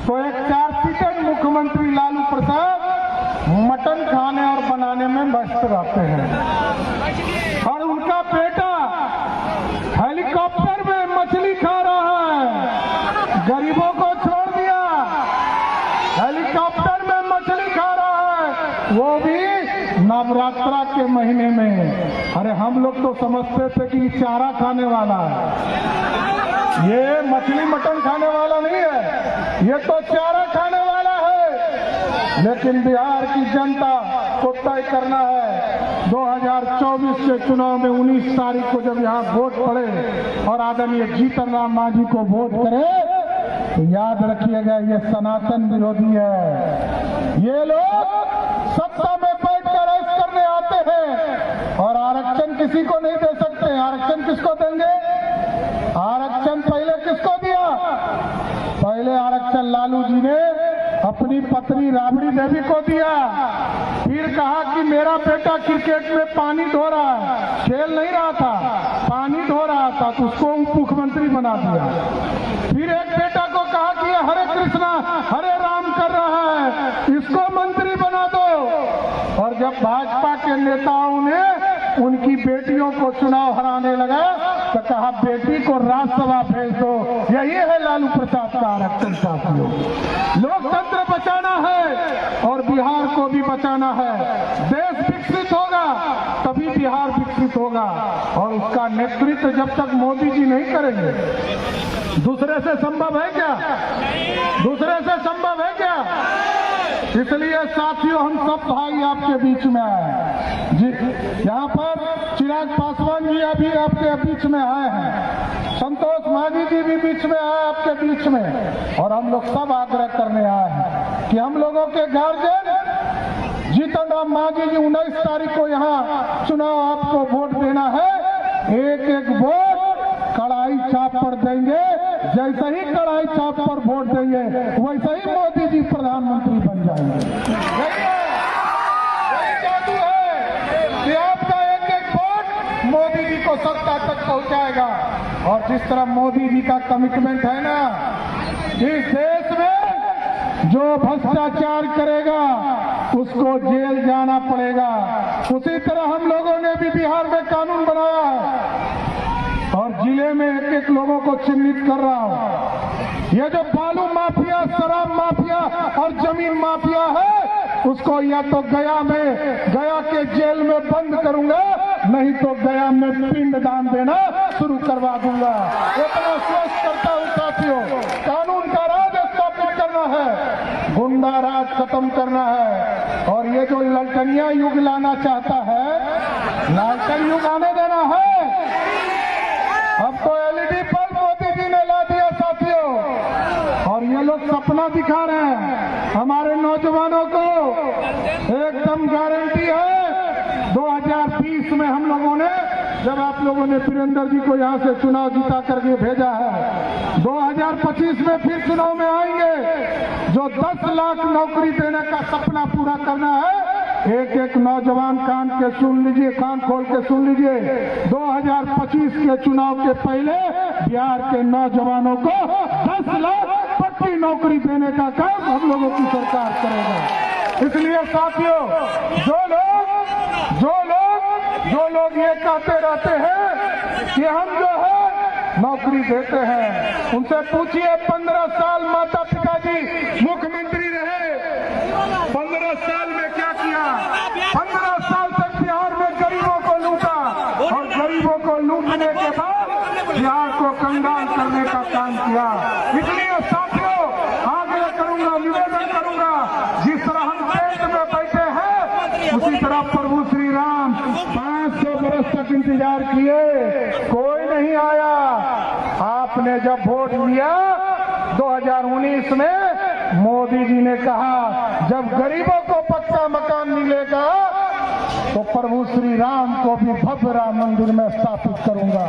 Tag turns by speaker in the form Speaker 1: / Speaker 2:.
Speaker 1: तो एक 4 सीटेड मुख्यमंत्री लालू प्रसाद मटन खाने और बनाने में व्यस्त रहते हैं और उनका बेटा हेलीकॉप्टर में मछली खा रहा है। गरीबों को छोड़ दिया, हेलीकॉप्टर में मछली खा रहा है, वो भी नवरात्रा के महीने में। अरे हम लोग तो समझते थे कि चारा खाने वाला है, ये मछली मटन खाने वाला नहीं है, ये तो चारा खाने वाला है। लेकिन बिहार की जनता को तय करना है 2024 के चुनाव में 19 तारीख को जब यहाँ वोट पड़े और आदरणीय जीतन राम मांझी को वोट करे तो याद रखिएगा ये सनातन विरोधी है। ये लोग सत्ता में बैठकर ऐश करने आते हैं और आरक्षण किसी को नहीं दे सकते। आरक्षण किसको देंगे? आरक्षण पहले किसको दिया? पहले आरक्षण लालू जी ने अपनी पत्नी राबड़ी देवी को दिया, फिर कहा कि मेरा बेटा क्रिकेट में पानी धो रहा है, खेल नहीं रहा था, पानी धो रहा था, तो उसको उप मुख्यमंत्री बना दिया। फिर एक बेटा को कहा कि ये हरे कृष्णा हरे राम कर रहा है, इसको मंत्री बना दो। और जब भाजपा के नेताओं ने उनकी बेटियों को चुनाव हराने लगा तो कहा बेटी को राज्यसभा भेज दो। यही है लालू प्रसाद का आरक्षण। साथियों, लोकतंत्र बचाना है और बिहार को भी बचाना है। देश विकसित होगा तभी बिहार विकसित होगा और उसका नेतृत्व जब तक मोदी जी नहीं करेंगे, दूसरे से संभव है क्या? दूसरे से संभव है क्या? इसलिए साथियों, हम सब भाई आपके बीच में आए जी। यहाँ पर चिराग पासवान जी अभी आपके बीच में आए हैं, संतोष मांझी जी भी बीच में आए आपके बीच में, और हम लोग सब आग्रह करने आए हैं कि हम लोगों के गार्जियन जीतन राम मांझी जी 19 तारीख को यहाँ चुनाव आपको वोट देना है। एक एक वोट कड़ाई चाप पर देंगे, जैसे ही कड़ाई चाप पर वोट देंगे वैसे ही मोदी जी प्रधानमंत्री बन जाएंगे। यही जादू है कि आपका एक एक वोट मोदी जी को सत्ता तक पहुंचाएगा। और जिस तरह मोदी जी का कमिटमेंट है ना, इस देश में जो भ्रष्टाचार करेगा उसको जेल जाना पड़ेगा। उसी तरह हम लोगों ने भी बिहार में कानून बनाया है और जिले में एक एक लोगों को चिन्हित कर रहा हूं। ये जो बालू माफिया, शराब माफिया और जमीन माफिया है, उसको या तो गया के जेल में बंद करूंगा, नहीं तो गया में पिंड दान देना शुरू करवा दूंगा। इतना स्वस्थ करता हूं साथियों। कानून का राज स्थापित करना है, गुंडा राज खत्म करना है और ये जो ललटनिया युग लाना चाहता है, लालटन युग आने देना है। अब तो एलईडी बल्ब मोदी जी ने ला दिया साथियों, और ये लोग सपना दिखा रहे हैं हमारे नौजवानों को। एकदम गारंटी है 2020 में हम लोगों ने, जब आप लोगों ने वीरेंद्र जी को यहाँ से चुनाव जीता करके भेजा है, 2025 में फिर चुनाव में आएंगे। जो 10 लाख नौकरी देने का सपना पूरा करना है, एक एक नौजवान कान के सुन लीजिए, कान खोल के सुन लीजिए। 2025 के चुनाव के पहले बिहार के नौजवानों को 10 लाख पक्की नौकरी देने का काम हम लोगों की सरकार करेगा। इसलिए साथियों, जो लोग ये कहते रहते हैं कि हम जो है नौकरी देते हैं, उनसे पूछिए 15 साल माता पिता जी मुख्यमंत्री रहे, 15 साल में क्या किया? 15 साल तक बिहार में गरीबों को लूटा और गरीबों को लूटने के बाद बिहार को कंगाल करने का काम किया। इसलिए साथियों, आग्रह करूंगा, निवेदन करूंगा, जिस तरह हम पेट में बैठे हैं उसी तरह प्रभु श्री राम 500 बरस तक इंतजार किए, कोई नहीं आया। आपने जब वोट दिया 2019 में, मोदी जी ने कहा जब गरीबों को पक्का मकान मिलेगा तो प्रभु श्री राम को भी भव्य राम मंदिर में स्थापित करूंगा।